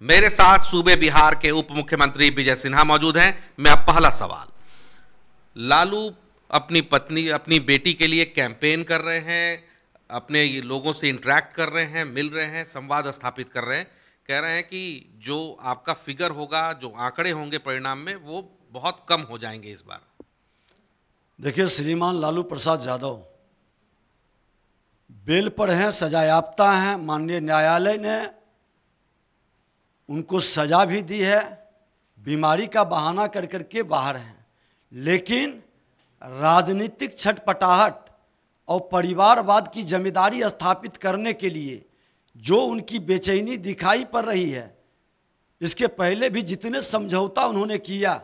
मेरे साथ सूबे बिहार के उप मुख्यमंत्री विजय सिन्हा मौजूद हैं। मैं अब पहला सवाल, लालू अपनी पत्नी अपनी बेटी के लिए कैंपेन कर रहे हैं, अपने लोगों से इंटरेक्ट कर रहे हैं, मिल रहे हैं, संवाद स्थापित कर रहे हैं, कह रहे हैं कि जो आपका फिगर होगा, जो आंकड़े होंगे परिणाम में, वो बहुत कम हो जाएंगे इस बार। देखिए, श्रीमान लालू प्रसाद यादव बेल पर हैं, सजायाफ्ता हैं। माननीय न्यायालय ने उनको सजा भी दी है, बीमारी का बहाना कर करके बाहर हैं, लेकिन राजनीतिक छटपटाहट और परिवारवाद की जिम्मेदारी स्थापित करने के लिए जो उनकी बेचैनी दिखाई पड़ रही है, इसके पहले भी जितने समझौता उन्होंने किया,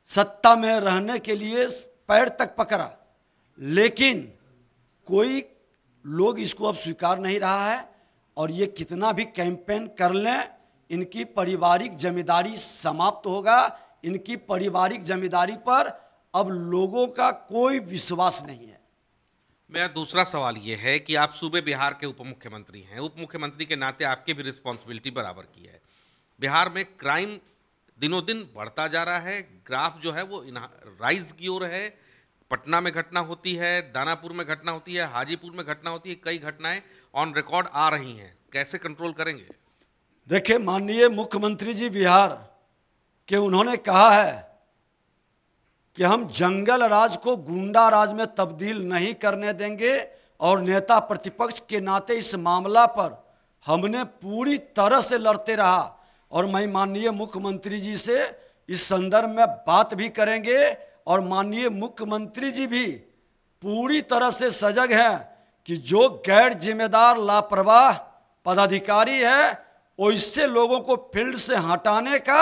सत्ता में रहने के लिए पैर तक पकड़ा, लेकिन कोई लोग इसको अब स्वीकार नहीं रहा है। और ये कितना भी कैंपेन कर लें, इनकी पारिवारिक जिम्मेदारी समाप्त होगा। इनकी पारिवारिक जिम्मेदारी पर अब लोगों का कोई विश्वास नहीं है। मेरा दूसरा सवाल ये है कि आप सूबे बिहार के उप मुख्यमंत्री हैं, उप मुख्यमंत्री के नाते आपकी भी रिस्पॉन्सिबिलिटी बराबर की है। बिहार में क्राइम दिनों दिन बढ़ता जा रहा है, ग्राफ जो है वो राइज की ओर है। पटना में घटना होती है, दानापुर में घटना होती है, हाजीपुर में घटना होती है, कई घटनाएं ऑन रिकॉर्ड आ रही हैं। कैसे कंट्रोल करेंगे? देखिए, माननीय मुख्यमंत्री जी बिहार के उन्होंने कहा है कि हम जंगल राज को गुंडा राज में तब्दील नहीं करने देंगे, और नेता प्रतिपक्ष के नाते इस मामला पर हमने पूरी तरह से लड़ते रहा। और मैं माननीय मुख्यमंत्री जी से इस संदर्भ में बात भी करेंगे, और माननीय मुख्यमंत्री जी भी पूरी तरह से सजग हैं कि जो गैर जिम्मेदार लापरवाह पदाधिकारी है, वो इससे लोगों को फील्ड से हटाने का,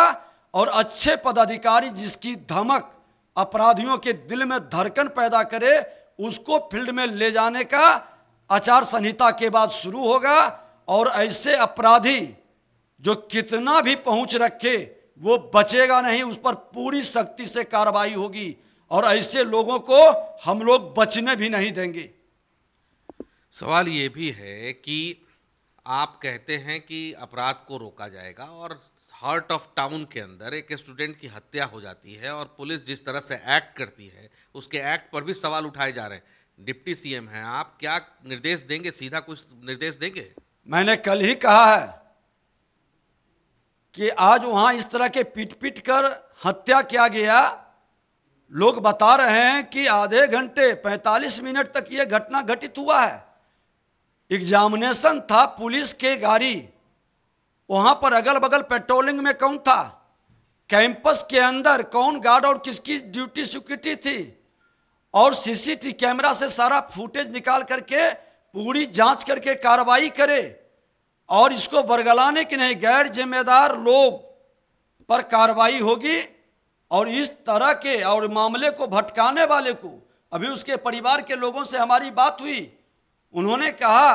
और अच्छे पदाधिकारी जिसकी धमक अपराधियों के दिल में धड़कन पैदा करे, उसको फील्ड में ले जाने का आचार संहिता के बाद शुरू होगा। और ऐसे अपराधी जो कितना भी पहुंच रखे, वो बचेगा नहीं, उस पर पूरी सख्ती से कार्रवाई होगी, और ऐसे लोगों को हम लोग बचने भी नहीं देंगे। सवाल ये भी है कि आप कहते हैं कि अपराध को रोका जाएगा, और हार्ट ऑफ टाउन के अंदर एक स्टूडेंट की हत्या हो जाती है, और पुलिस जिस तरह से एक्ट करती है, उसके एक्ट पर भी सवाल उठाए जा रहे हैं। डिप्टी सीएम हैं आप, क्या निर्देश देंगे? सीधा कुछ निर्देश देंगे? मैंने कल ही कहा है कि आज वहां इस तरह के पीट पीट कर हत्या किया गया। लोग बता रहे हैं कि आधे घंटे 45 मिनट तक यह घटना घटित हुआ है। एग्जामिनेशन था, पुलिस के गाड़ी वहां पर अगल बगल पेट्रोलिंग में कौन था, कैंपस के अंदर कौन गार्ड और किसकी ड्यूटी सिक्योरिटी थी, और सीसीटीवी कैमरा से सारा फुटेज निकाल करके पूरी जांच करके कार्रवाई करे, और इसको बरगलाने की नहीं, गैर जिम्मेदार लोग पर कार्रवाई होगी। और इस तरह के और मामले को भटकाने वाले को, अभी उसके परिवार के लोगों से हमारी बात हुई, उन्होंने कहा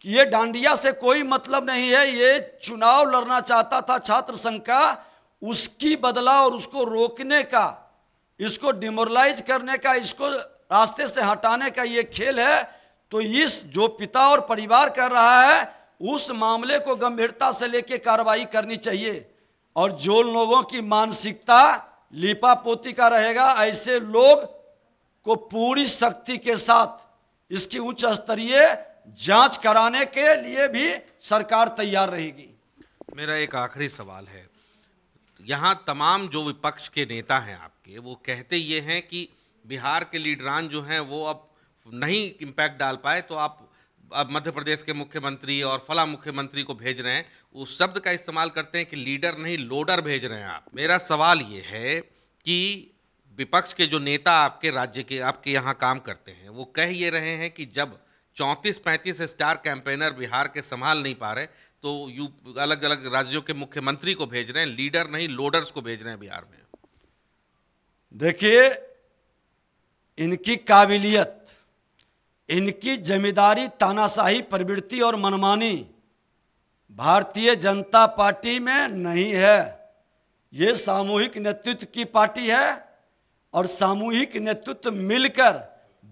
कि ये डांडिया से कोई मतलब नहीं है, ये चुनाव लड़ना चाहता था छात्र संघ का, उसकी बदला और उसको रोकने का, इसको डिमोरलाइज करने का, इसको रास्ते से हटाने का ये खेल है। तो इस जो पिता और परिवार कर रहा है, उस मामले को गंभीरता से लेकर कार्रवाई करनी चाहिए। और जो लोगों की मानसिकता लीपापोती का रहेगा, ऐसे लोग को पूरी सख्ती के साथ इसकी उच्च स्तरीय जांच कराने के लिए भी सरकार तैयार रहेगी। मेरा एक आखिरी सवाल है, यहाँ तमाम जो विपक्ष के नेता हैं आपके, वो कहते ये हैं कि बिहार के लीडरान जो हैं वो अब नहीं इम्पैक्ट डाल पाए, तो आप अब मध्य प्रदेश के मुख्यमंत्री और फला मुख्यमंत्री को भेज रहे हैं। उस शब्द का इस्तेमाल करते हैं कि लीडर नहीं लोडर भेज रहे हैं आप। मेरा सवाल ये है कि विपक्ष के जो नेता आपके राज्य के, आपके यहाँ काम करते हैं, वो कह ये रहे हैं कि जब 34-35 स्टार कैंपेनर बिहार के संभाल नहीं पा रहे, तो अलग अलग राज्यों के मुख्यमंत्री को भेज रहे हैं, लीडर नहीं लोडर्स को भेज रहे हैं बिहार में। देखिए, इनकी काबिलियत, इनकी जिम्मेदारी, तानाशाही प्रवृत्ति और मनमानी भारतीय जनता पार्टी में नहीं है। ये सामूहिक नेतृत्व की पार्टी है, और सामूहिक नेतृत्व मिलकर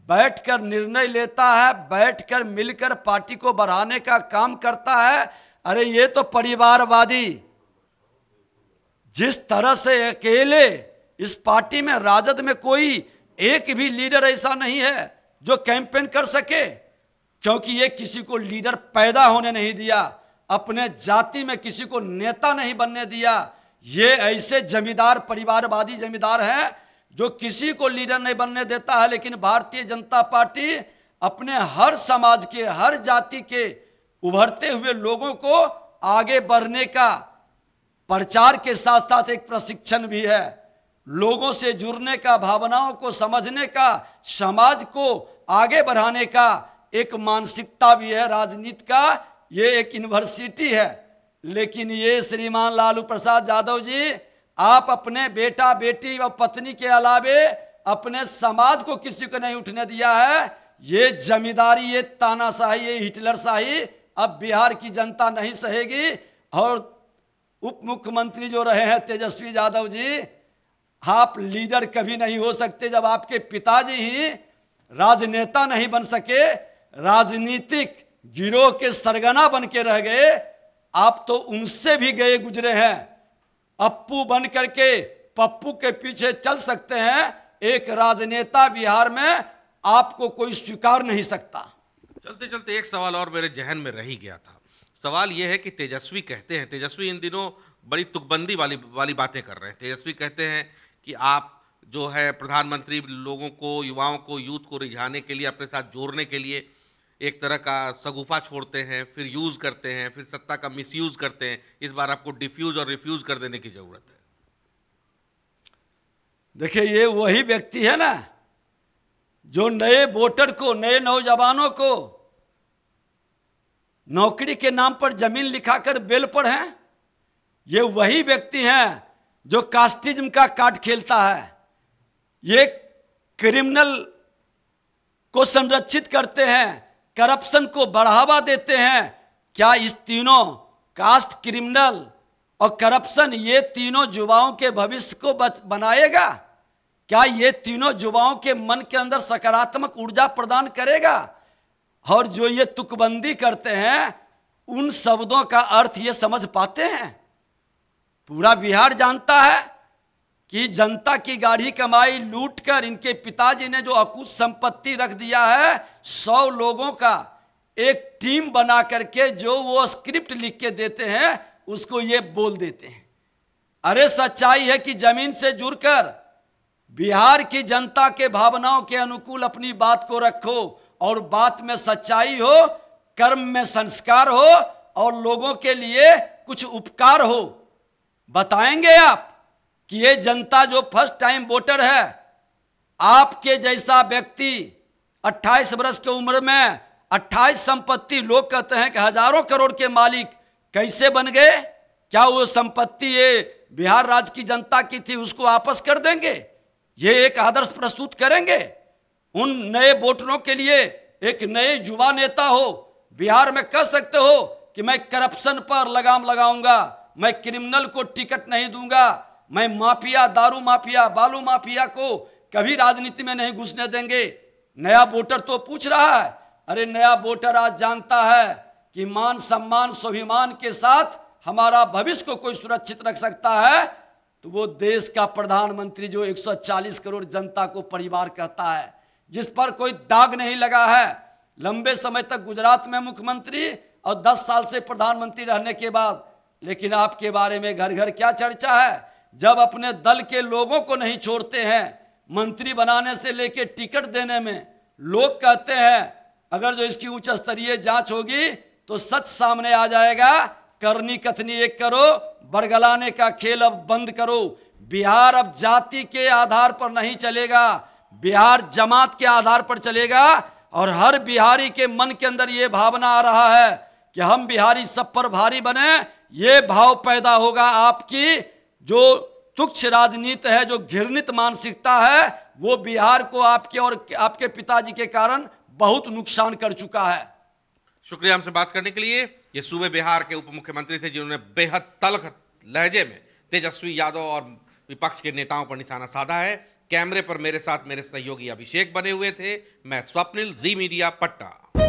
बैठकर निर्णय लेता है, बैठकर मिलकर पार्टी को बढ़ाने का काम करता है। अरे ये तो परिवारवादी, जिस तरह से अकेले इस पार्टी में, राजद में कोई एक भी लीडर ऐसा नहीं है जो कैंपेन कर सके, क्योंकि ये किसी को लीडर पैदा होने नहीं दिया, अपने जाति में किसी को नेता नहीं बनने दिया। ये ऐसे जमींदार, परिवारवादी जमींदार हैं जो किसी को लीडर नहीं बनने देता है। लेकिन भारतीय जनता पार्टी अपने हर समाज के, हर जाति के उभरते हुए लोगों को आगे बढ़ने का प्रचार के साथ साथ एक प्रशिक्षण भी है, लोगों से जुड़ने का, भावनाओं को समझने का, समाज को आगे बढ़ाने का एक मानसिकता भी है। राजनीति का ये एक यूनिवर्सिटी है। लेकिन ये श्रीमान लालू प्रसाद यादव जी, आप अपने बेटा बेटी और पत्नी के अलावे अपने समाज को किसी को नहीं उठने दिया है। ये जमींदारी, ये तानाशाही, ये हिटलरशाही अब बिहार की जनता नहीं सहेगी। और उप मुख्यमंत्री जो रहे हैं तेजस्वी यादव जी, आप लीडर कभी नहीं हो सकते जब आपके पिताजी ही राजनेता नहीं बन सके, राजनीतिक गिरोह के सरगना बन के रह गए। आप तो उनसे भी गए गुजरे हैं। अप्पू बन करके पप्पू के पीछे चल सकते हैं, एक राजनेता बिहार में आपको कोई स्वीकार नहीं सकता। चलते चलते एक सवाल और मेरे जहन में रह ही गया था। सवाल यह है कि तेजस्वी कहते हैं, तेजस्वी इन दिनों बड़ी तुकबंदी वाली बातें कर रहे हैं। तेजस्वी कहते हैं कि आप जो है प्रधानमंत्री लोगों को, युवाओं को, यूथ को रिझाने के लिए, अपने साथ जोड़ने के लिए एक तरह का शगुफा छोड़ते हैं, फिर यूज़ करते हैं, फिर सत्ता का मिसयूज़ करते हैं। इस बार आपको डिफ्यूज़ और रिफ्यूज़ कर देने की ज़रूरत है। देखिए, ये वही व्यक्ति है ना जो नए वोटर को, नए नौजवानों को नौकरी के नाम पर जमीन लिखाकर बेल पर हैं। ये वही व्यक्ति हैं जो कास्टिज्म का कार्ड खेलता है। ये क्रिमिनल को संरक्षित करते हैं, करप्शन को बढ़ावा देते हैं। क्या इस तीनों, कास्ट, क्रिमिनल और करप्शन, ये तीनों युवाओं के भविष्य को बनाएगा? क्या ये तीनों युवाओं के मन के अंदर सकारात्मक ऊर्जा प्रदान करेगा? और जो ये तुकबंदी करते हैं, उन शब्दों का अर्थ ये समझ पाते हैं? पूरा बिहार जानता है कि जनता की गाढ़ी कमाई लूटकर इनके पिताजी ने जो अकुत संपत्ति रख दिया है, 100 लोगों का एक टीम बना करके जो वो स्क्रिप्ट लिख के देते हैं, उसको ये बोल देते हैं। अरे सच्चाई है कि जमीन से जुड़कर बिहार की जनता के भावनाओं के अनुकूल अपनी बात को रखो, और बात में सच्चाई हो, कर्म में संस्कार हो, और लोगों के लिए कुछ उपकार हो। बताएंगे आप कि ये जनता जो फर्स्ट टाइम वोटर है, आपके जैसा व्यक्ति 28 वर्ष की उम्र में 28 संपत्ति, लोग कहते हैं कि हजारों करोड़ के मालिक कैसे बन गए? क्या वो संपत्ति ये बिहार राज्य की जनता की थी, उसको वापस कर देंगे? ये एक आदर्श प्रस्तुत करेंगे? उन नए वोटरों के लिए एक नए युवा नेता हो, बिहार में कह सकते हो कि मैं करप्शन पर लगाम लगाऊंगा, मैं क्रिमिनल को टिकट नहीं दूंगा, मैं माफिया, दारू माफिया, बालू माफिया को कभी राजनीति में नहीं घुसने देंगे। नया वोटर तो पूछ रहा है। अरे नया वोटर आज जानता है कि मान सम्मान स्वाभिमान के साथ हमारा भविष्य को कोई सुरक्षित रख सकता है, तो वो देश का प्रधानमंत्री जो 140 करोड़ जनता को परिवार कहता है, जिस पर कोई दाग नहीं लगा है, लंबे समय तक गुजरात में मुख्यमंत्री और 10 साल से प्रधानमंत्री रहने के बाद। लेकिन आपके बारे में घर घर क्या चर्चा है? जब अपने दल के लोगों को नहीं छोड़ते हैं, मंत्री बनाने से लेकर टिकट देने में, लोग कहते हैं अगर जो इसकी उच्च स्तरीय जांच होगी तो सच सामने आ जाएगा। करनी कथनी एक करो, बरगलाने का खेल अब बंद करो। बिहार अब जाति के आधार पर नहीं चलेगा, बिहार जमात के आधार पर चलेगा। और हर बिहारी के मन के अंदर ये भावना आ रहा है कि हम बिहारी सब पर भारी बने। ये भाव पैदा होगा। आपकी जो तुच्छ राजनीति है, जो घृणित मानसिकता है, वो बिहार को आपके और आपके पिताजी के कारण बहुत नुकसान कर चुका है। शुक्रिया हमसे बात करने के लिए। ये सूबे बिहार के उप मुख्यमंत्री थे जिन्होंने बेहद तल्ख लहजे में तेजस्वी यादव और विपक्ष के नेताओं पर निशाना साधा है। कैमरे पर मेरे साथ मेरे सहयोगी अभिषेक बने हुए थे। मैं स्वप्निल, जी मीडिया, पटना।